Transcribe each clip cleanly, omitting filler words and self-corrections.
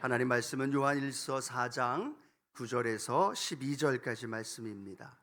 하나님 말씀은 요한일서 4장 9절에서 12절까지 말씀입니다.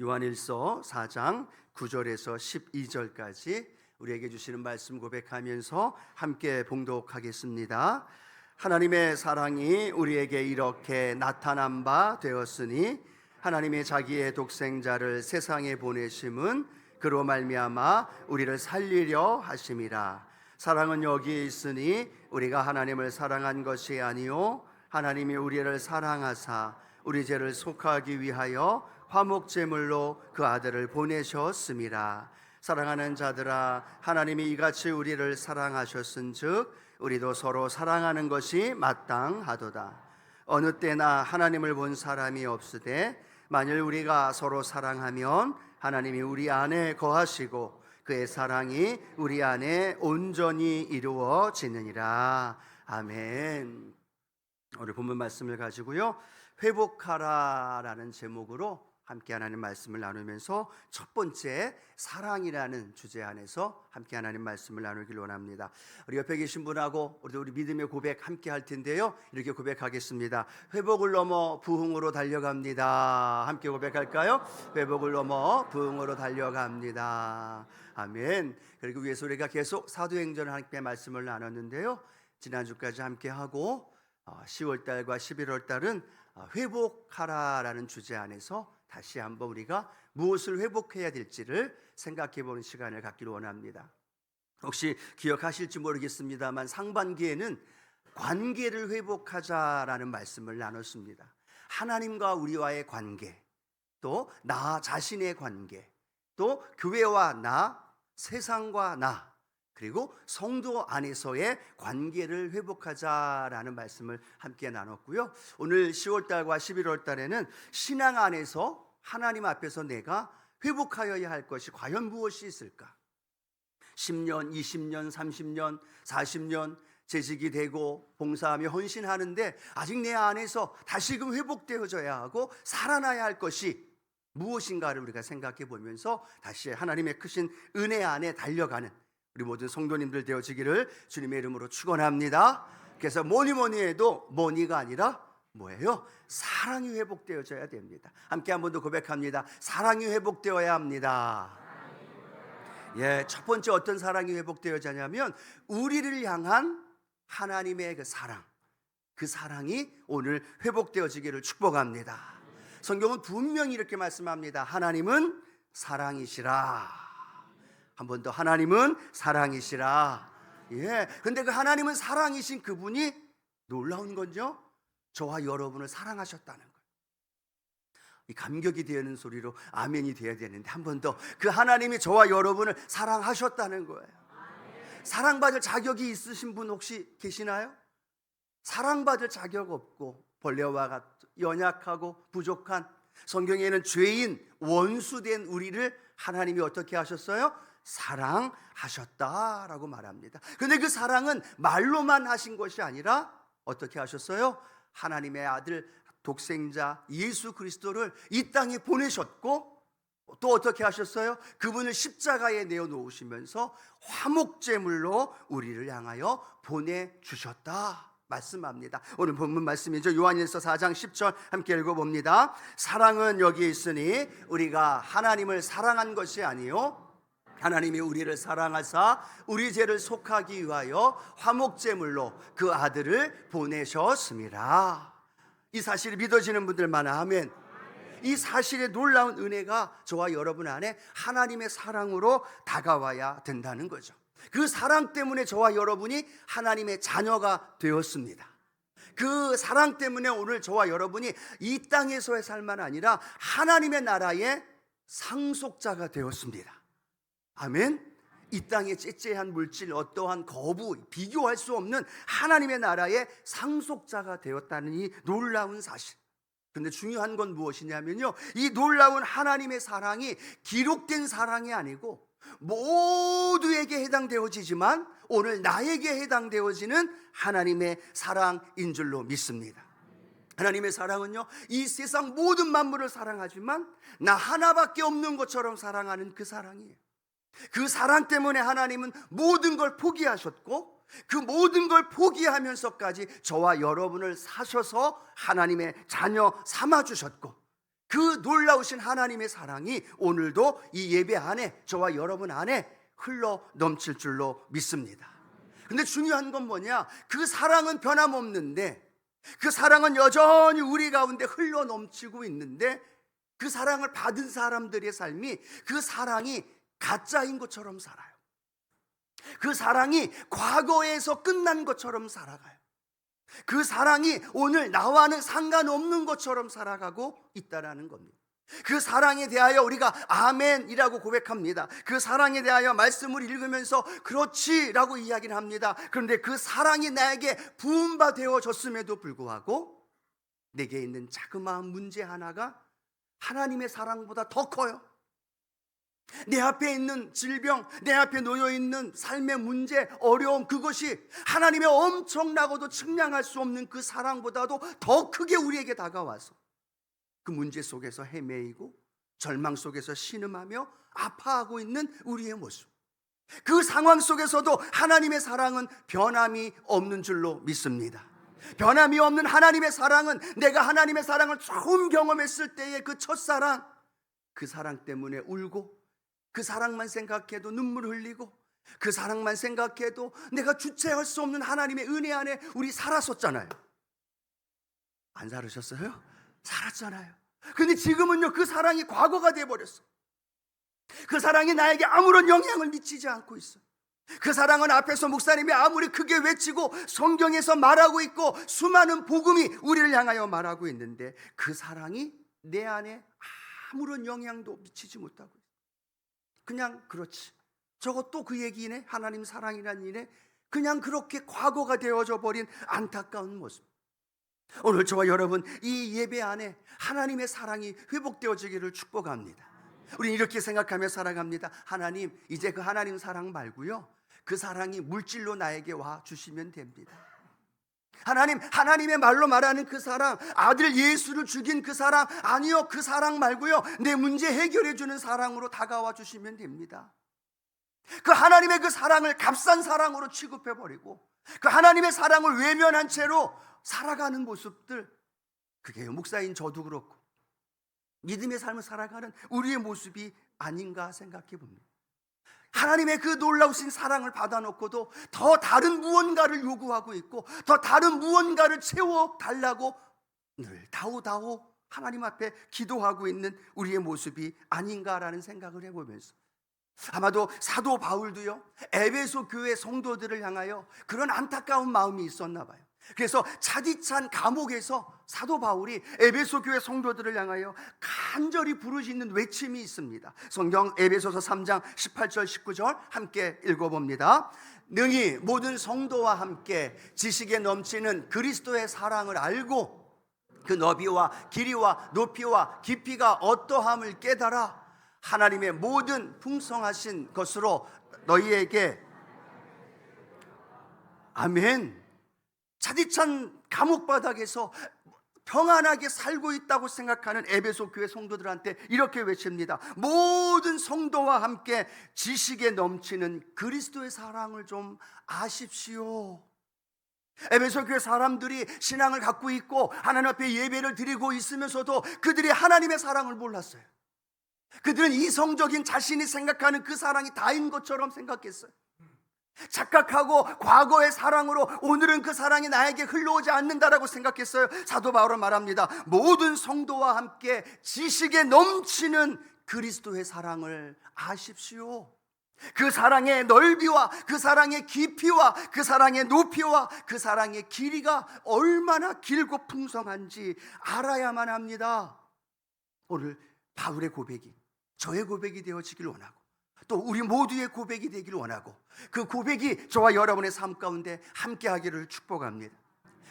요한일서 4장 9절에서 12절까지 우리에게 주시는 말씀 고백하면서 함께 봉독하겠습니다. 하나님의 사랑이 우리에게 이렇게 나타난 바 되었으니 하나님의 자기의 독생자를 세상에 보내심은 그로 말미암아 우리를 살리려 하심이라. 사랑은 여기에 있으니 우리가 하나님을 사랑한 것이 아니요 하나님이 우리를 사랑하사 우리 죄를 속하기 위하여 화목제물로 그 아들을 보내셨음이라. 사랑하는 자들아, 하나님이 이같이 우리를 사랑하셨은즉 우리도 서로 사랑하는 것이 마땅하도다. 어느 때나 하나님을 본 사람이 없으되 만일 우리가 서로 사랑하면 하나님이 우리 안에 거하시고 그의 사랑이 우리 안에 온전히 이루어지느니라. 아멘. 오늘 본문 말씀을 가지고요, 회복하라라는 제목으로 함께 하나님 말씀을 나누면서 첫 번째 사랑이라는 주제 안에서 함께 하나님 말씀을 나누길 원합니다. 우리 옆에 계신 분하고 우리 믿음의 고백 함께 할 텐데요, 이렇게 고백하겠습니다. 회복을 넘어 부흥으로 달려갑니다. 함께 고백할까요? 회복을 넘어 부흥으로 달려갑니다. 아멘. 그리고 위에서 우리가 계속 사도행전을 함께 말씀을 나눴는데요, 지난주까지 함께 하고 10월달과 11월달은 회복하라라는 주제 안에서 다시 한번 우리가 무엇을 회복해야 될지를 생각해 보는 시간을 갖기를 원합니다. 혹시 기억하실지 모르겠습니다만 상반기에는 관계를 회복하자라는 말씀을 나눴습니다. 하나님과 우리와의 관계, 또 나 자신의 관계, 또 교회와 나, 세상과 나, 그리고 성도 안에서의 관계를 회복하자라는 말씀을 함께 나눴고요. 오늘 10월달과 11월달에는 신앙 안에서 하나님 앞에서 내가 회복하여야 할 것이 과연 무엇이 있을까? 10년, 20년, 30년, 40년 재직이 되고 봉사하며 헌신하는데 아직 내 안에서 다시금 회복되어져야 하고 살아나야 할 것이 무엇인가를 우리가 생각해 보면서 다시 하나님의 크신 은혜 안에 달려가는 우리 모든 성도님들 되어지기를 주님의 이름으로 축원합니다. 그래서 뭐니 해도 뭐니가 아니라 뭐예요? 사랑이 회복되어져야 됩니다. 함께 한 번 더 고백합니다. 사랑이 회복되어야 합니다. 첫 번째 어떤 사랑이 회복되어지냐면 우리를 향한 하나님의 그 사랑, 그 사랑이 오늘 회복되어지기를 축복합니다. 성경은 분명히 이렇게 말씀합니다. 하나님은 사랑이시라. 한 번 더, 하나님은 사랑이시라. 근데 그 하나님은 사랑이신 그분이 놀라운 건요, 저와 여러분을 사랑하셨다는 거예요. 이 감격이 되는 소리로 아멘이 돼야 되는데 한 번 더, 그 하나님이 저와 여러분을 사랑하셨다는 거예요. 사랑받을 자격이 있으신 분 혹시 계시나요? 사랑받을 자격 없고 벌레와 같은 연약하고 부족한, 성경에는 죄인 원수된 우리를 하나님이 어떻게 하셨어요? 사랑하셨다라고 말합니다. 그런데 그 사랑은 말로만 하신 것이 아니라 어떻게 하셨어요? 하나님의 아들 독생자 예수 그리스도를 이 땅에 보내셨고 또 어떻게 하셨어요? 그분을 십자가에 내어놓으시면서 화목제물로 우리를 향하여 보내주셨다 말씀합니다. 오늘 본문 말씀이죠. 요한일서 4장 10절 함께 읽어봅니다. 사랑은 여기에 있으니 우리가 하나님을 사랑한 것이 아니요 하나님이 우리를 사랑하사 우리 죄를 속하기 위하여 화목제물로 그 아들을 보내셨습니다. 이 사실이 믿어지는 분들만 아멘. 이 사실의 놀라운 은혜가 저와 여러분 안에 하나님의 사랑으로 다가와야 된다는 거죠. 그 사랑 때문에 저와 여러분이 하나님의 자녀가 되었습니다. 그 사랑 때문에 오늘 저와 여러분이 이 땅에서의 삶만 아니라 하나님의 나라의 상속자가 되었습니다. 아멘. 이 땅의 째째한 물질, 어떠한 거부, 비교할 수 없는 하나님의 나라의 상속자가 되었다는 이 놀라운 사실. 근데 중요한 건 무엇이냐면요, 이 놀라운 하나님의 사랑이 기록된 사랑이 아니고 모두에게 해당되어지지만 오늘 나에게 해당되어지는 하나님의 사랑인 줄로 믿습니다. 하나님의 사랑은요, 이 세상 모든 만물을 사랑하지만 나 하나밖에 없는 것처럼 사랑하는 그 사랑이에요. 그 사랑 때문에 하나님은 모든 걸 포기하셨고 그 모든 걸 포기하면서까지 저와 여러분을 사셔서 하나님의 자녀 삼아주셨고, 그 놀라우신 하나님의 사랑이 오늘도 이 예배 안에, 저와 여러분 안에 흘러 넘칠 줄로 믿습니다. 근데 중요한 건 뭐냐? 그 사랑은 변함없는데, 그 사랑은 여전히 우리 가운데 흘러 넘치고 있는데, 그 사랑을 받은 사람들의 삶이 그 사랑이 가짜인 것처럼 살아요. 그 사랑이 과거에서 끝난 것처럼 살아가요. 그 사랑이 오늘 나와는 상관없는 것처럼 살아가고 있다는 겁니다. 그 사랑에 대하여 우리가 아멘이라고 고백합니다. 그 사랑에 대하여 말씀을 읽으면서 그렇지라고 이야기를 합니다. 그런데 그 사랑이 나에게 부음바 되어졌음에도 불구하고 내게 있는 자그마한 문제 하나가 하나님의 사랑보다 더 커요. 내 앞에 있는 질병, 내 앞에 놓여있는 삶의 문제, 어려움, 그것이 하나님의 엄청나고도 측량할 수 없는 그 사랑보다도 더 크게 우리에게 다가와서 그 문제 속에서 헤매이고 절망 속에서 신음하며 아파하고 있는 우리의 모습, 그 상황 속에서도 하나님의 사랑은 변함이 없는 줄로 믿습니다. 변함이 없는 하나님의 사랑은, 내가 하나님의 사랑을 처음 경험했을 때의 그 첫사랑, 그 사랑 때문에 울고, 그 사랑만 생각해도 눈물 흘리고, 그 사랑만 생각해도 내가 주체할 수 없는 하나님의 은혜 안에 우리 살았었잖아요. 안 살으셨어요? 살았잖아요. 근데 지금은요, 그 사랑이 과거가 돼버렸어. 그 사랑이 나에게 아무런 영향을 미치지 않고 있어. 그 사랑은 앞에서 목사님이 아무리 크게 외치고 성경에서 말하고 있고 수많은 복음이 우리를 향하여 말하고 있는데, 그 사랑이 내 안에 아무런 영향도 미치지 못하고 있어. 그냥 그렇지, 저것도 그 얘기네, 하나님 사랑이란 일에 그냥 그렇게 과거가 되어져 버린 안타까운 모습. 오늘 저와 여러분 이 예배 안에 하나님의 사랑이 회복되어지기를 축복합니다. 우리는 이렇게 생각하며 살아갑니다. 하나님, 이제 그 하나님 사랑 말고요, 그 사랑이 물질로 나에게 와 주시면 됩니다. 하나님, 하나님의 말로 말하는 그 사랑, 아들 예수를 죽인 그 사랑, 아니요, 그 사랑 말고요, 내 문제 해결해 주는 사랑으로 다가와 주시면 됩니다. 그 하나님의 그 사랑을 값싼 사랑으로 취급해 버리고 그 하나님의 사랑을 외면한 채로 살아가는 모습들, 그게 목사인 저도 그렇고 믿음의 삶을 살아가는 우리의 모습이 아닌가 생각해 봅니다. 하나님의 그 놀라우신 사랑을 받아놓고도 더 다른 무언가를 요구하고 있고, 더 다른 무언가를 채워달라고 늘 다오다오 하나님 앞에 기도하고 있는 우리의 모습이 아닌가라는 생각을 해보면서, 아마도 사도 바울도요, 에베소 교회 성도들을 향하여 그런 안타까운 마음이 있었나 봐요. 그래서 차디찬 감옥에서 사도 바울이 에베소 교회 성도들을 향하여 간절히 부르짖는 외침이 있습니다. 성경 에베소서 3장 18절 19절 함께 읽어봅니다. 능히 모든 성도와 함께 지식에 넘치는 그리스도의 사랑을 알고 그 너비와 길이와 높이와 깊이가 어떠함을 깨달아 하나님의 모든 풍성하신 것으로 너희에게, 아멘. 차디찬 감옥바닥에서 평안하게 살고 있다고 생각하는 에베소 교회 성도들한테 이렇게 외칩니다. 모든 성도와 함께 지식에 넘치는 그리스도의 사랑을 좀 아십시오. 에베소 교회 사람들이 신앙을 갖고 있고 하나님 앞에 예배를 드리고 있으면서도 그들이 하나님의 사랑을 몰랐어요. 그들은 이성적인 자신이 생각하는 그 사랑이 다인 것처럼 생각했어요. 착각하고 과거의 사랑으로 오늘은 그 사랑이 나에게 흘러오지 않는다라고 생각했어요. 사도 바울은 말합니다. 모든 성도와 함께 지식에 넘치는 그리스도의 사랑을 아십시오. 그 사랑의 넓이와 그 사랑의 깊이와 그 사랑의 높이와 그 사랑의 길이가 얼마나 길고 풍성한지 알아야만 합니다. 오늘 바울의 고백이 저의 고백이 되어지길 원하고, 또 우리 모두의 고백이 되길 원하고, 그 고백이 저와 여러분의 삶 가운데 함께 하기를 축복합니다.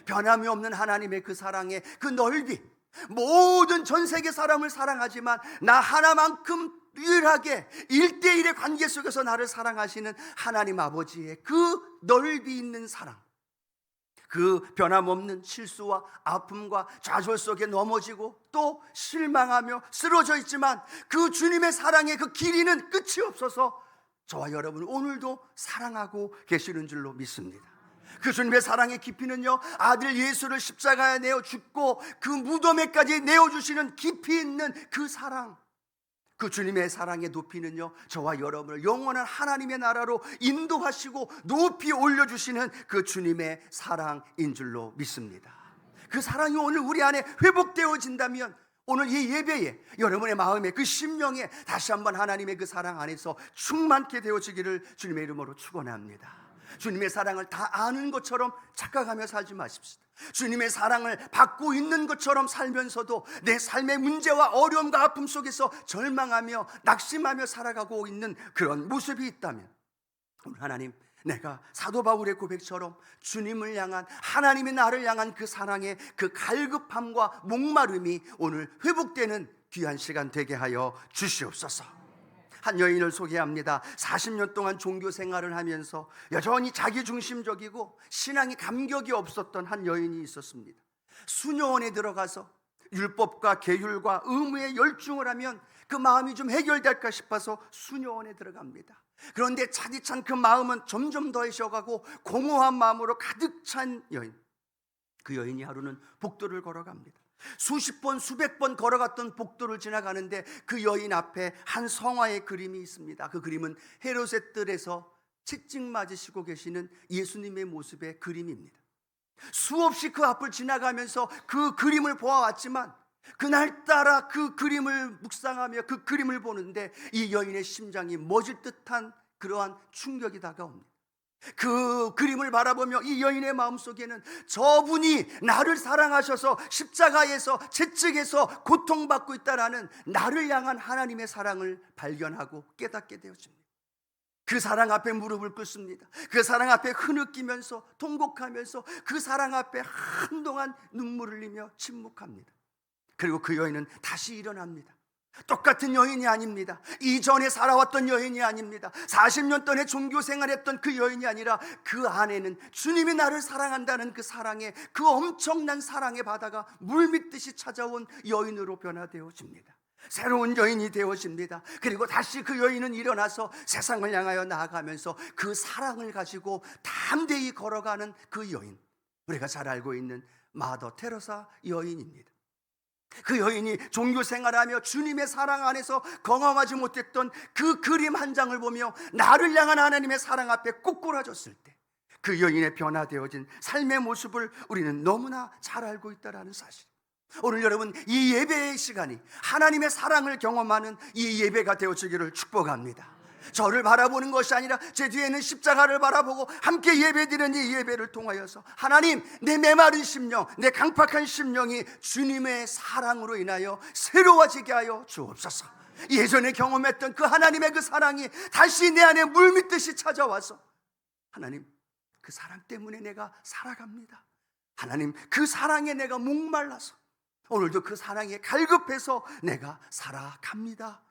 변함이 없는 하나님의 그 사랑의 그 넓이, 모든 전 세계 사람을 사랑하지만 나 하나만큼 유일하게 1대1의 관계 속에서 나를 사랑하시는 하나님 아버지의 그 넓이 있는 사랑, 그 변함없는 실수와 아픔과 좌절 속에 넘어지고 또 실망하며 쓰러져 있지만 그 주님의 사랑의 그 길이는 끝이 없어서 저와 여러분 오늘도 사랑하고 계시는 줄로 믿습니다. 그 주님의 사랑의 깊이는요, 아들 예수를 십자가에 내어 죽고 그 무덤에까지 내어주시는 깊이 있는 그 사랑, 그 주님의 사랑의 높이는요, 저와 여러분을 영원한 하나님의 나라로 인도하시고 높이 올려주시는 그 주님의 사랑인 줄로 믿습니다. 그 사랑이 오늘 우리 안에 회복되어진다면 오늘 이 예배에 여러분의 마음에 그 심령에 다시 한번 하나님의 그 사랑 안에서 충만케 되어지기를 주님의 이름으로 축원합니다. 주님의 사랑을 다 아는 것처럼 착각하며 살지 마십시오. 주님의 사랑을 받고 있는 것처럼 살면서도 내 삶의 문제와 어려움과 아픔 속에서 절망하며 낙심하며 살아가고 있는 그런 모습이 있다면 오늘 하나님, 내가 사도 바울의 고백처럼 주님을 향한, 하나님의 나를 향한 그 사랑의 그 갈급함과 목마름이 오늘 회복되는 귀한 시간 되게 하여 주시옵소서. 한 여인을 소개합니다. 40년 동안 종교 생활을 하면서 여전히 자기중심적이고 신앙이 감격이 없었던 한 여인이 있었습니다. 수녀원에 들어가서 율법과 계율과 의무에 열중을 하면 그 마음이 좀 해결될까 싶어서 수녀원에 들어갑니다. 그런데 차디찬 그 마음은 점점 더해져가고 공허한 마음으로 가득 찬 여인, 그 여인이 하루는 복도를 걸어갑니다. 수십 번 수백 번 걸어갔던 복도를 지나가는데 그 여인 앞에 한 성화의 그림이 있습니다. 그 그림은 헤롯의 뜰에서 채찍 맞으시고 계시는 예수님의 모습의 그림입니다. 수없이 그 앞을 지나가면서 그 그림을 보아왔지만 그날따라 그 그림을 묵상하며 그 그림을 보는데 이 여인의 심장이 멎을 듯한 그러한 충격이 다가옵니다. 그 그림을 바라보며 이 여인의 마음속에는 저분이 나를 사랑하셔서 십자가에서 채찍에서 고통받고 있다라는 나를 향한 하나님의 사랑을 발견하고 깨닫게 되어집니다. 그 사랑 앞에 무릎을 꿇습니다. 그 사랑 앞에 흐느끼면서 통곡하면서 그 사랑 앞에 한동안 눈물을 흘리며 침묵합니다. 그리고 그 여인은 다시 일어납니다. 똑같은 여인이 아닙니다. 이전에 살아왔던 여인이 아닙니다. 40년 동안 종교 생활했던 그 여인이 아니라 그 안에는 주님이 나를 사랑한다는 그 사랑의, 그 엄청난 사랑의 바다가 물밀듯이 찾아온 여인으로 변화되어집니다. 새로운 여인이 되어집니다. 그리고 다시 그 여인은 일어나서 세상을 향하여 나아가면서 그 사랑을 가지고 담대히 걸어가는 그 여인, 우리가 잘 알고 있는 마더 테레사 여인입니다. 그 여인이 종교 생활하며 주님의 사랑 안에서 경험하지 못했던 그 그림 한 장을 보며 나를 향한 하나님의 사랑 앞에 꿇어졌을 때 그 여인의 변화되어진 삶의 모습을 우리는 너무나 잘 알고 있다는 사실. 오늘 여러분, 이 예배의 시간이 하나님의 사랑을 경험하는 이 예배가 되어지기를 축복합니다. 저를 바라보는 것이 아니라 제 뒤에 있는 십자가를 바라보고 함께 예배드리는 이 예배를 통하여서 하나님, 내 메마른 심령, 내 강팍한 심령이 주님의 사랑으로 인하여 새로워지게 하여 주옵소서. 예전에 경험했던 그 하나님의 그 사랑이 다시 내 안에 물밀듯이 찾아와서 하나님, 그 사랑 때문에 내가 살아갑니다. 하나님, 그 사랑에 내가 목말라서 오늘도 그 사랑에 갈급해서 내가 살아갑니다.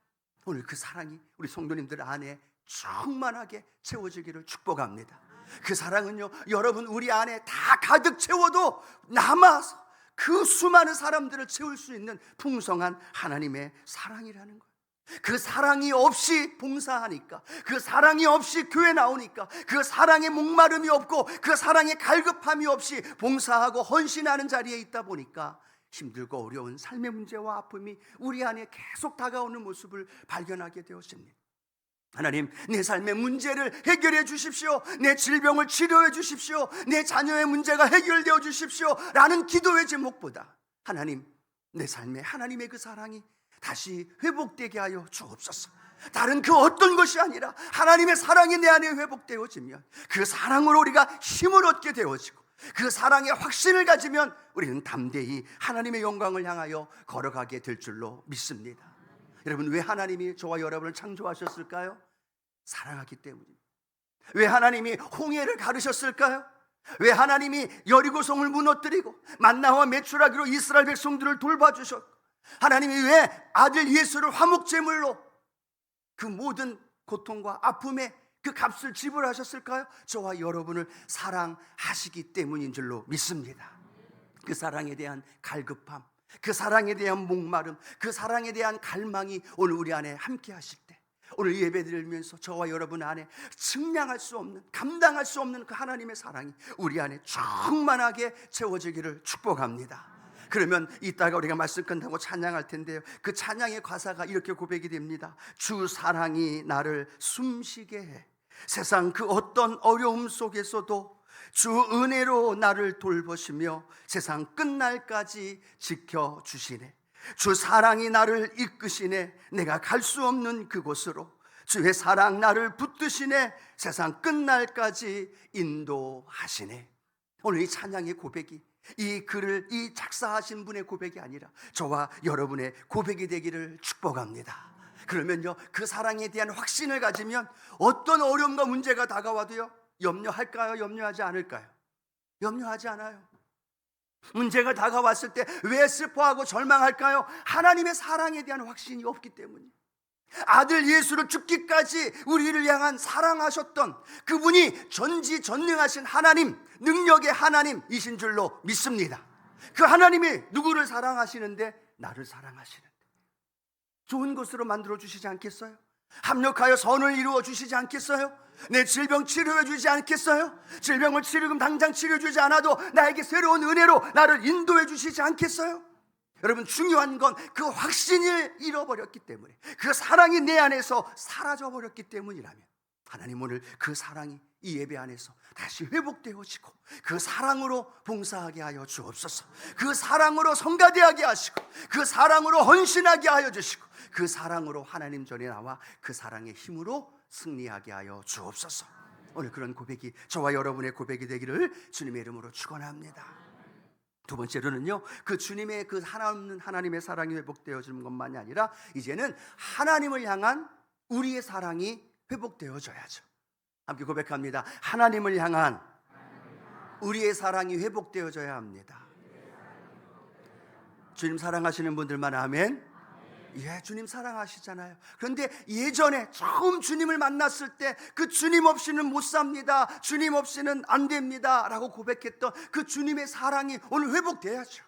오늘 그 사랑이 우리 성도님들 안에 충만하게 채워지기를 축복합니다. 그 사랑은요, 여러분 우리 안에 다 가득 채워도 남아서 그 수많은 사람들을 채울 수 있는 풍성한 하나님의 사랑이라는 거예요. 그 사랑이 없이 봉사하니까, 그 사랑이 없이 교회 나오니까, 그 사랑의 목마름이 없고 그 사랑의 갈급함이 없이 봉사하고 헌신하는 자리에 있다 보니까 힘들고 어려운 삶의 문제와 아픔이 우리 안에 계속 다가오는 모습을 발견하게 되었습니다. 하나님, 내 삶의 문제를 해결해 주십시오. 내 질병을 치료해 주십시오. 내 자녀의 문제가 해결되어 주십시오 라는 기도의 제목보다 하나님, 내 삶에 하나님의 그 사랑이 다시 회복되게 하여 주옵소서. 다른 그 어떤 것이 아니라 하나님의 사랑이 내 안에 회복되어지면 그 사랑으로 우리가 힘을 얻게 되어지고 그 사랑의 확신을 가지면 우리는 담대히 하나님의 영광을 향하여 걸어가게 될 줄로 믿습니다. 여러분, 왜 하나님이 저와 여러분을 창조하셨을까요? 사랑하기 때문입니다. 왜 하나님이 홍해를 가르셨을까요? 왜 하나님이 여리고성을 무너뜨리고 만나와 메추라기로 이스라엘 백성들을 돌봐주셨고, 하나님이 왜 아들 예수를 화목제물로 그 모든 고통과 아픔에 그 값을 지불하셨을까요? 저와 여러분을 사랑하시기 때문인 줄로 믿습니다. 그 사랑에 대한 갈급함, 그 사랑에 대한 목마름, 그 사랑에 대한 갈망이 오늘 우리 안에 함께 하실 때 오늘 예배 드리면서 저와 여러분 안에 측량할 수 없는, 감당할 수 없는 그 하나님의 사랑이 우리 안에 충만하게 채워지기를 축복합니다. 그러면 이따가 우리가 말씀 끝나고 찬양할 텐데요, 그 찬양의 가사가 이렇게 고백이 됩니다. 주 사랑이 나를 숨쉬게 해. 세상 그 어떤 어려움 속에서도 주 은혜로 나를 돌보시며 세상 끝날까지 지켜주시네. 주 사랑이 나를 이끄시네. 내가 갈 수 없는 그곳으로 주의 사랑 나를 붙드시네. 세상 끝날까지 인도하시네. 오늘 이 찬양의 고백이, 이 글을 이 작사하신 분의 고백이 아니라 저와 여러분의 고백이 되기를 축복합니다. 그러면요, 그 사랑에 대한 확신을 가지면 어떤 어려움과 문제가 다가와도요, 염려할까요? 염려하지 않을까요? 염려하지 않아요. 문제가 다가왔을 때 왜 슬퍼하고 절망할까요? 하나님의 사랑에 대한 확신이 없기 때문이에요. 아들 예수를 죽기까지 우리를 향한 사랑하셨던 그분이 전지전능하신 하나님, 능력의 하나님이신 줄로 믿습니다. 그 하나님이 누구를 사랑하시는데? 나를 사랑하시는데 좋은 것으로 만들어 주시지 않겠어요? 합력하여 선을 이루어 주시지 않겠어요? 내 질병 치료해 주지 않겠어요? 질병을 지금 당장 치료해 주지 않아도 나에게 새로운 은혜로 나를 인도해 주시지 않겠어요? 여러분, 중요한 건 그 확신을 잃어버렸기 때문에, 그 사랑이 내 안에서 사라져버렸기 때문이라면, 하나님 오늘 그 사랑이 이 예배 안에서 다시 회복되어지고 그 사랑으로 봉사하게 하여 주옵소서. 그 사랑으로 성가대하게 하시고 그 사랑으로 헌신하게 하여 주시고 그 사랑으로 하나님 전에 나와 그 사랑의 힘으로 승리하게 하여 주옵소서. 오늘 그런 고백이 저와 여러분의 고백이 되기를 주님의 이름으로 축원합니다. 두 번째로는요, 그 주님의 그 하나없는 하나님의 사랑이 회복되어지는 것만이 아니라 이제는 하나님을 향한 우리의 사랑이 회복되어져야죠. 함께 고백합니다. 하나님을 향한 우리의 사랑이 회복되어져야 합니다. 주님 사랑하시는 분들만 아멘. 예, 주님 사랑하시잖아요. 그런데 예전에 처음 주님을 만났을 때 그 주님 없이는 못 삽니다, 주님 없이는 안 됩니다 라고 고백했던 그 주님의 사랑이 오늘 회복돼야죠.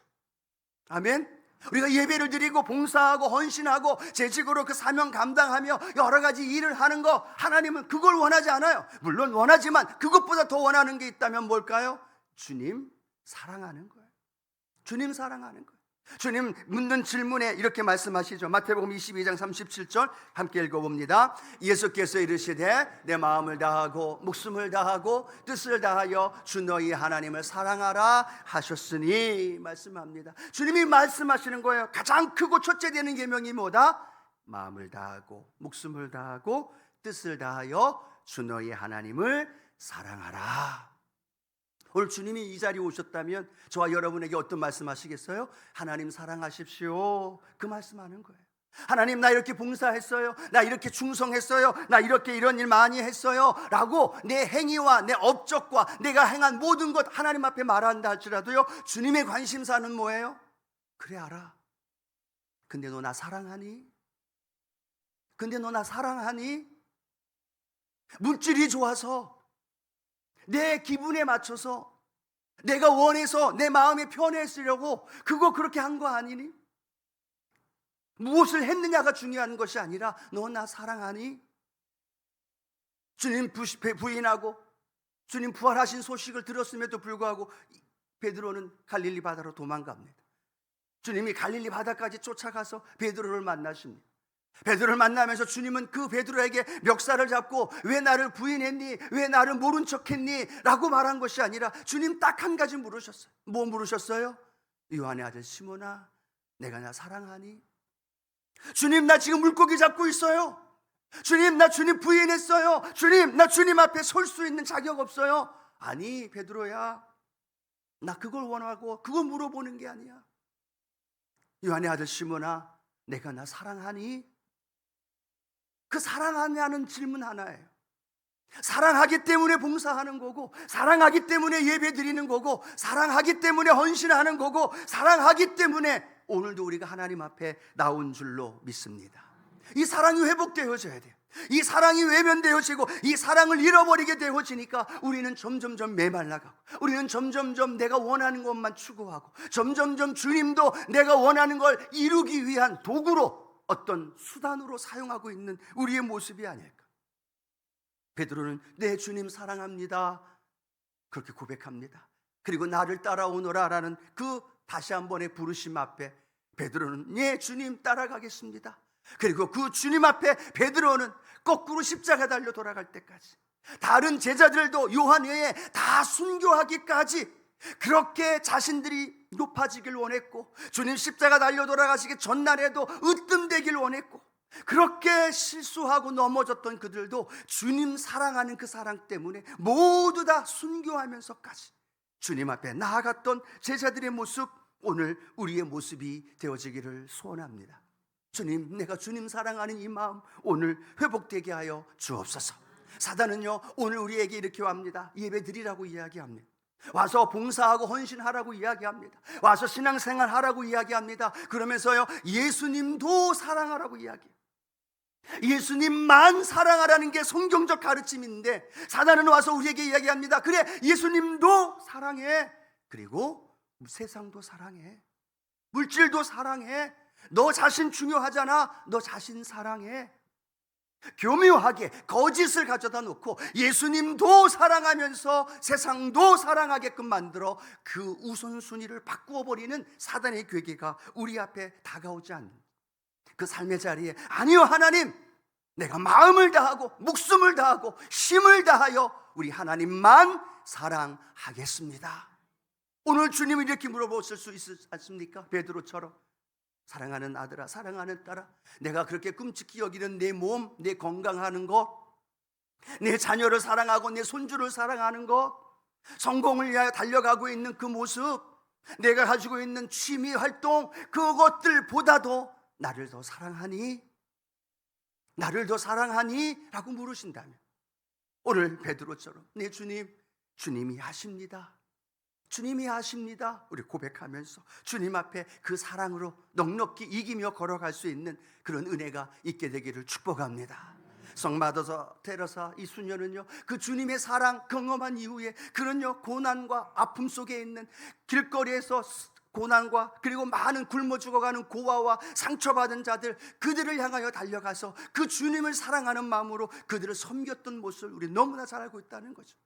아멘. 우리가 예배를 드리고 봉사하고 헌신하고 재직으로 그 사명 감당하며 여러 가지 일을 하는 거, 하나님은 그걸 원하지 않아요. 물론 원하지만 그것보다 더 원하는 게 있다면 뭘까요? 주님 사랑하는 거예요. 주님 사랑하는 거예요. 주님 묻는 질문에 이렇게 말씀하시죠. 마태복음 22장 37절 함께 읽어봅니다. 예수께서 이르시되 내 마음을 다하고 목숨을 다하고 뜻을 다하여 주 너희 하나님을 사랑하라 하셨으니 말씀합니다. 주님이 말씀하시는 거예요. 가장 크고 첫째 되는 계명이 뭐다? 마음을 다하고 목숨을 다하고 뜻을 다하여 주 너희 하나님을 사랑하라. 오늘 주님이 이 자리에 오셨다면 저와 여러분에게 어떤 말씀 하시겠어요? 하나님 사랑하십시오, 그 말씀하는 거예요. 하나님 나 이렇게 봉사했어요, 나 이렇게 충성했어요, 나 이렇게 이런 일 많이 했어요 라고 내 행위와 내 업적과 내가 행한 모든 것 하나님 앞에 말한다 할지라도요, 주님의 관심사는 뭐예요? 그래 알아. 근데 너 나 사랑하니? 근데 너 나 사랑하니? 물질이 좋아서 내 기분에 맞춰서 내가 원해서 내 마음에 편했으려고 그거 그렇게 한 거 아니니? 무엇을 했느냐가 중요한 것이 아니라 너 나 사랑하니? 주님 부인하고 주님 부활하신 소식을 들었음에도 불구하고 베드로는 갈릴리 바다로 도망갑니다. 주님이 갈릴리 바다까지 쫓아가서 베드로를 만나십니다. 베드로를 만나면서 주님은 그 베드로에게 멱살을 잡고 왜 나를 부인했니? 왜 나를 모른 척했니? 라고 말한 것이 아니라 주님 딱 한 가지 물으셨어요. 뭐 물으셨어요? 요한의 아들 시몬아, 내가 나 사랑하니? 주님 나 지금 물고기 잡고 있어요. 주님 나 주님 부인했어요. 주님 나 주님 앞에 설 수 있는 자격 없어요. 아니 베드로야, 나 그걸 원하고 그거 물어보는 게 아니야. 요한의 아들 시몬아, 내가 나 사랑하니? 그 사랑하냐는 질문 하나예요. 사랑하기 때문에 봉사하는 거고, 사랑하기 때문에 예배 드리는 거고, 사랑하기 때문에 헌신하는 거고, 사랑하기 때문에 오늘도 우리가 하나님 앞에 나온 줄로 믿습니다. 이 사랑이 회복되어져야 돼요. 이 사랑이 외면되어지고 이 사랑을 잃어버리게 되어지니까 우리는 점점점 메말라가고, 우리는 점점점 내가 원하는 것만 추구하고, 점점점 주님도 내가 원하는 걸 이루기 위한 도구로 어떤 수단으로 사용하고 있는 우리의 모습이 아닐까. 베드로는 내 주님 사랑합니다, 그렇게 고백합니다. 그리고 나를 따라오너라 라는 그 다시 한 번의 부르심 앞에 베드로는 네 주님 따라가겠습니다. 그리고 그 주님 앞에 베드로는 거꾸로 십자가 달려 돌아갈 때까지, 다른 제자들도 요한 외에 다 순교하기까지 그렇게 자신들이 높아지길 원했고, 주님 십자가 달려 돌아가시기 전날에도 으뜸되길 원했고, 그렇게 실수하고 넘어졌던 그들도 주님 사랑하는 그 사랑 때문에 모두 다 순교하면서까지 주님 앞에 나아갔던 제자들의 모습, 오늘 우리의 모습이 되어지기를 소원합니다. 주님, 내가 주님 사랑하는 이 마음 오늘 회복되게 하여 주옵소서. 사단은요, 오늘 우리에게 이렇게 합니다. 예배 드리라고 이야기합니다. 와서 봉사하고 헌신하라고 이야기합니다. 와서 신앙생활 하라고 이야기합니다. 그러면서요, 예수님도 사랑하라고 이야기해요. 예수님만 사랑하라는 게 성경적 가르침인데, 사단은 와서 우리에게 이야기합니다. 그래, 예수님도 사랑해. 그리고 세상도 사랑해. 물질도 사랑해. 너 자신 중요하잖아. 너 자신 사랑해. 교묘하게 거짓을 가져다 놓고 예수님도 사랑하면서 세상도 사랑하게끔 만들어 그 우선순위를 바꾸어 버리는 사단의 괴계가 우리 앞에 다가오지 않는 그 삶의 자리에, 아니요 하나님, 내가 마음을 다하고 목숨을 다하고 힘을 다하여 우리 하나님만 사랑하겠습니다. 오늘 주님이 이렇게 물어보실 수 있지 않습니까? 베드로처럼. 사랑하는 아들아, 사랑하는 딸아, 내가 그렇게 끔찍히 여기는 내 몸, 내 건강하는 것, 내 자녀를 사랑하고 내 손주를 사랑하는 것, 성공을 위하여 달려가고 있는 그 모습, 내가 가지고 있는 취미 활동, 그것들보다도 나를 더 사랑하니? 나를 더 사랑하니? 라고 물으신다면, 오늘 베드로처럼 내 주님, 주님이 하십니다. 주님이 하십니다. 우리 고백하면서 주님 앞에 그 사랑으로 넉넉히 이기며 걸어갈 수 있는 그런 은혜가 있게 되기를 축복합니다. 성마더 테레사 이 수녀는요, 그 주님의 사랑 경험한 이후에 그는요, 고난과 아픔 속에 있는 길거리에서 고난과 그리고 많은 굶어 죽어가는 고아와 상처받은 자들, 그들을 향하여 달려가서 그 주님을 사랑하는 마음으로 그들을 섬겼던 모습을 우리 너무나 잘 알고 있다는 거죠.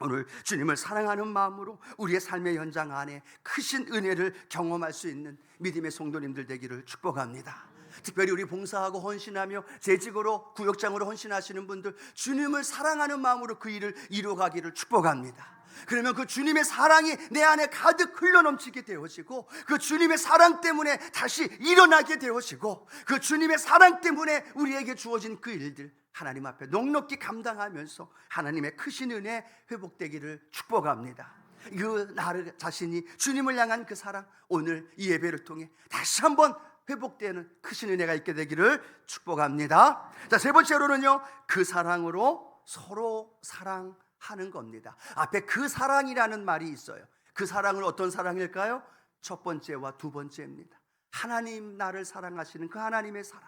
오늘 주님을 사랑하는 마음으로 우리의 삶의 현장 안에 크신 은혜를 경험할 수 있는 믿음의 성도님들 되기를 축복합니다. 특별히 우리 봉사하고 헌신하며 재직으로 구역장으로 헌신하시는 분들, 주님을 사랑하는 마음으로 그 일을 이루어가기를 축복합니다. 그러면 그 주님의 사랑이 내 안에 가득 흘러넘치게 되어지고, 그 주님의 사랑 때문에 다시 일어나게 되어지고, 그 주님의 사랑 때문에 우리에게 주어진 그 일들 하나님 앞에 넉넉히 감당하면서 하나님의 크신 은혜 회복되기를 축복합니다. 그 나를 자신이 주님을 향한 그 사랑, 오늘 이 예배를 통해 다시 한번 회복되는 크신 은혜가 있게 되기를 축복합니다. 자, 세 번째로는요, 그 사랑으로 서로 사랑하는 겁니다. 앞에 그 사랑이라는 말이 있어요. 그 사랑은 어떤 사랑일까요? 첫 번째와 두 번째입니다. 하나님 나를 사랑하시는 그 하나님의 사랑,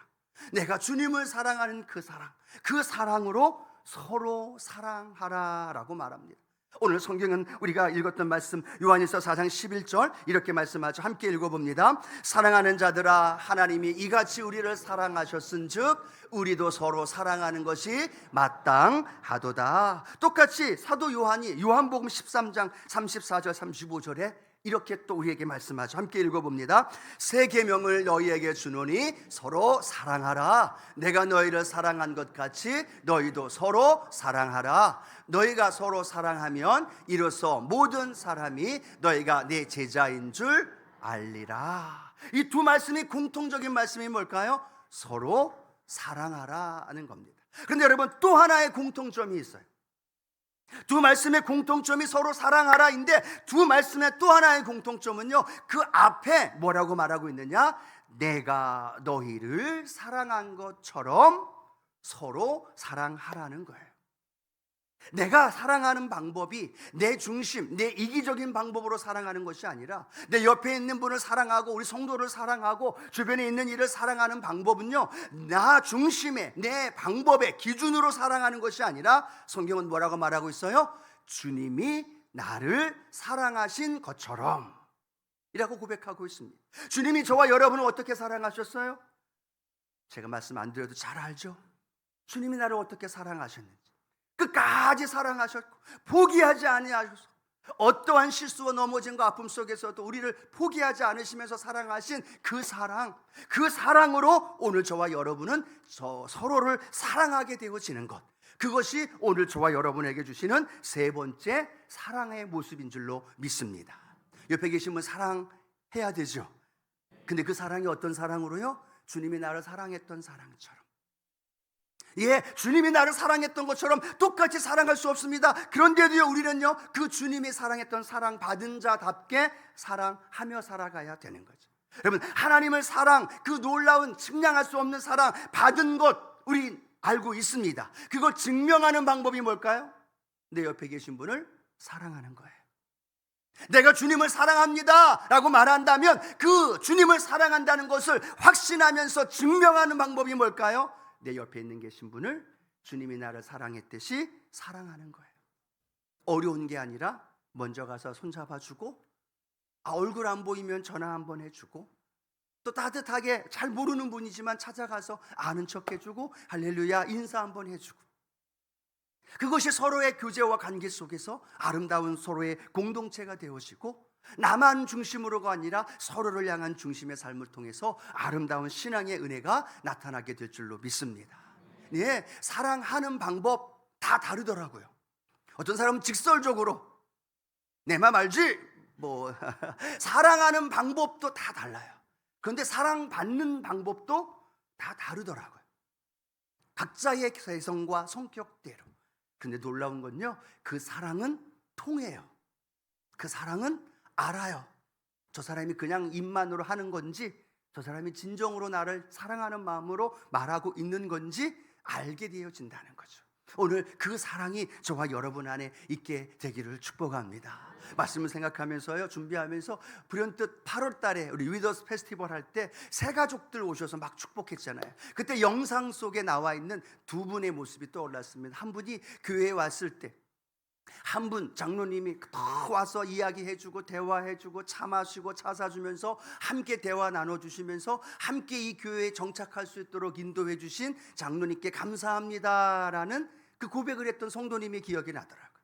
내가 주님을 사랑하는 그 사랑, 그 사랑으로 서로 사랑하라라고 말합니다. 오늘 성경은 우리가 읽었던 말씀 요한일서 4장 11절 이렇게 말씀하죠. 함께 읽어봅니다. 사랑하는 자들아, 하나님이 이같이 우리를 사랑하셨은즉 우리도 서로 사랑하는 것이 마땅하도다. 똑같이 사도 요한이 요한복음 13장 34절 35절에 이렇게 또 우리에게 말씀하죠. 함께 읽어봅니다. 새 계명을 너희에게 주노니 서로 사랑하라. 내가 너희를 사랑한 것 같이 너희도 서로 사랑하라. 너희가 서로 사랑하면 이로써 모든 사람이 너희가 내 제자인 줄 알리라. 이 두 말씀이 공통적인 말씀이 뭘까요? 서로 사랑하라 하는 겁니다. 그런데 여러분, 또 하나의 공통점이 있어요. 두 말씀의 공통점이 서로 사랑하라인데, 두 말씀의 또 하나의 공통점은요, 그 앞에 뭐라고 말하고 있느냐? 내가 너희를 사랑한 것처럼 서로 사랑하라는 거예요. 내가 사랑하는 방법이 내 중심, 내 이기적인 방법으로 사랑하는 것이 아니라, 내 옆에 있는 분을 사랑하고 우리 성도를 사랑하고 주변에 있는 일을 사랑하는 방법은요, 나 중심의 내 방법의 기준으로 사랑하는 것이 아니라, 성경은 뭐라고 말하고 있어요? 주님이 나를 사랑하신 것처럼 이라고 고백하고 있습니다. 주님이 저와 여러분을 어떻게 사랑하셨어요? 제가 말씀 안 드려도 잘 알죠? 주님이 나를 어떻게 사랑하셨는지, 끝까지 사랑하셨고 포기하지 아니하셔서 어떠한 실수와 넘어짐과 아픔 속에서도 우리를 포기하지 않으시면서 사랑하신 그 사랑, 그 사랑으로 오늘 저와 여러분은 서로를 사랑하게 되어지는 것, 그것이 오늘 저와 여러분에게 주시는 세 번째 사랑의 모습인 줄로 믿습니다. 옆에 계신 분 사랑해야 되죠. 근데 그 사랑이 어떤 사랑으로요? 주님이 나를 사랑했던 사랑처럼. 예, 주님이 나를 사랑했던 것처럼 똑같이 사랑할 수 없습니다. 그런데도요, 우리는요, 그 주님이 사랑했던 사랑 받은 자답게 사랑하며 살아가야 되는 거죠. 여러분, 하나님을 사랑, 그 놀라운 측량할 수 없는 사랑 받은 것 우리 알고 있습니다. 그걸 증명하는 방법이 뭘까요? 내 옆에 계신 분을 사랑하는 거예요. 내가 주님을 사랑합니다 라고 말한다면 그 주님을 사랑한다는 것을 확신하면서 증명하는 방법이 뭘까요? 내 옆에 있는 계신 분을 주님이 나를 사랑했듯이 사랑하는 거예요. 어려운 게 아니라 먼저 가서 손잡아주고, 얼굴 안 보이면 전화 한번 해주고, 또 따뜻하게 잘 모르는 분이지만 찾아가서 아는 척 해주고 할렐루야 인사 한번 해주고, 그것이 서로의 교제와 관계 속에서 아름다운 서로의 공동체가 되어지고, 나만 중심으로가 아니라 서로를 향한 중심의 삶을 통해서 아름다운 신앙의 은혜가 나타나게 될 줄로 믿습니다. 예, 사랑하는 방법 다 다르더라고요. 어떤 사람은 직설적으로 내 맘 알지? 사랑하는 방법도 다 달라요. 그런데 사랑받는 방법도 다 다르더라고요. 각자의 개성과 성격대로. 근데 놀라운 건요, 그 사랑은 통해요. 그 사랑은 알아요. 저 사람이 그냥 입만으로 하는 건지, 저 사람이 진정으로 나를 사랑하는 마음으로 말하고 있는 건지 알게 되어진다는 거죠. 오늘 그 사랑이 저와 여러분 안에 있게 되기를 축복합니다. 말씀을 생각하면서요, 준비하면서 불현듯 8월 달에 우리 위더스 페스티벌 할 때 새 가족들 오셔서 막 축복했잖아요. 그때 영상 속에 나와 있는 두 분의 모습이 떠올랐습니다. 한 분이 교회에 왔을 때 한 분 장로님이 와서 이야기해주고 대화해주고 차 마시고 차 사주면서 함께 대화 나눠주시면서 함께 이 교회에 정착할 수 있도록 인도해 주신 장로님께 감사합니다라는 그 고백을 했던 성도님이 기억이 나더라고요.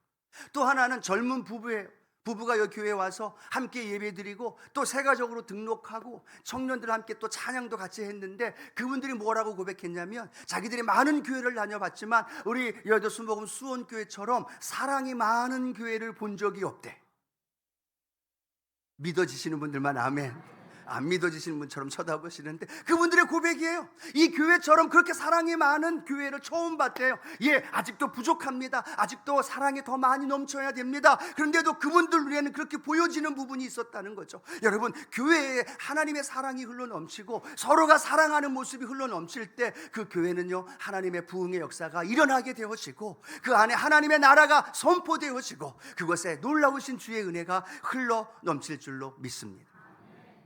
또 하나는 젊은 부부가 여기 교회에 와서 함께 예배드리고 또 세가족으로 등록하고 청년들 함께 또 찬양도 같이 했는데, 그분들이 뭐라고 고백했냐면 자기들이 많은 교회를 다녀봤지만 우리 여의도 수목음 수원교회처럼 사랑이 많은 교회를 본 적이 없대. 믿어지시는 분들만 아멘. 안 믿어지시는 분처럼 쳐다보시는데 그분들의 고백이에요. 이 교회처럼 그렇게 사랑이 많은 교회를 처음 봤대요. 예, 아직도 부족합니다. 아직도 사랑이 더 많이 넘쳐야 됩니다. 그런데도 그분들 눈에는 그렇게 보여지는 부분이 있었다는 거죠. 여러분, 교회에 하나님의 사랑이 흘러넘치고 서로가 사랑하는 모습이 흘러넘칠 때 그 교회는요, 하나님의 부흥의 역사가 일어나게 되어지고 그 안에 하나님의 나라가 선포되어지고 그것에 놀라우신 주의 은혜가 흘러넘칠 줄로 믿습니다.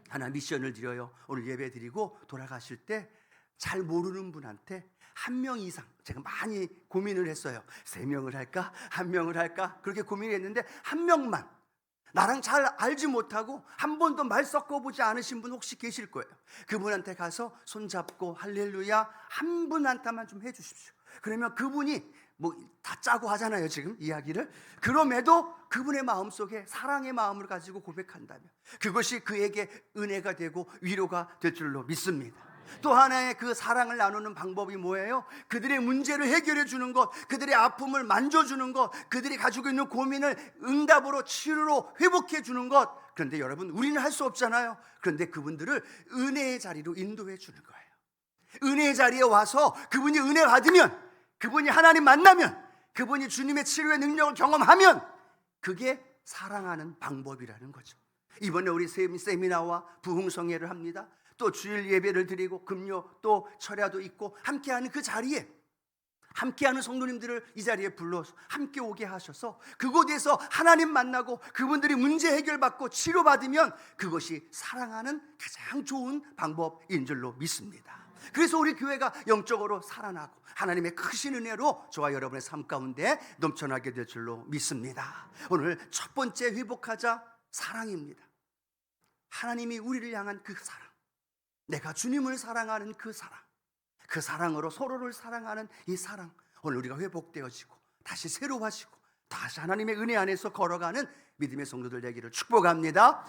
하나 미션을 드려요. 오늘 예배 드리고 돌아가실 때 잘 모르는 분한테 한 명 이상, 제가 많이 고민을 했어요. 3명을 할까? 1명을 할까? 그렇게 고민했는데 한 명만, 나랑 잘 알지 못하고 한 번도 말 섞어보지 않으신 분 혹시 계실 거예요. 그분한테 가서 손잡고 할렐루야 한 분한테만 좀 해주십시오. 그러면 그분이 다 짜고 하잖아요, 지금 이야기를. 그럼에도 그분의 마음속에 사랑의 마음을 가지고 고백한다면 그것이 그에게 은혜가 되고 위로가 될 줄로 믿습니다. 또 하나의 그 사랑을 나누는 방법이 뭐예요? 그들의 문제를 해결해 주는 것, 그들의 아픔을 만져주는 것, 그들이 가지고 있는 고민을 응답으로 치료로 회복해 주는 것. 그런데 여러분, 우리는 할 수 없잖아요. 그런데 그분들을 은혜의 자리로 인도해 주는 거예요. 은혜의 자리에 와서 그분이 은혜 받으면, 그분이 하나님 만나면, 그분이 주님의 치료의 능력을 경험하면 그게 사랑하는 방법이라는 거죠. 이번에 우리 세미나와 부흥성회를 합니다. 또 주일 예배를 드리고 금요 또 철야도 있고 함께하는 그 자리에 함께하는 성도님들을 이 자리에 불러서 함께 오게 하셔서 그곳에서 하나님 만나고 그분들이 문제 해결받고 치료받으면 그것이 사랑하는 가장 좋은 방법인 줄로 믿습니다. 그래서 우리 교회가 영적으로 살아나고 하나님의 크신 은혜로 저와 여러분의 삶 가운데 넘쳐나게 될 줄로 믿습니다. 오늘 첫 번째 회복하자 사랑입니다. 하나님이 우리를 향한 그 사랑, 내가 주님을 사랑하는 그 사랑, 그 사랑으로 서로를 사랑하는 이 사랑, 오늘 우리가 회복되어지고 다시 새로워지고 다시 하나님의 은혜 안에서 걸어가는 믿음의 성도들 되기를 축복합니다.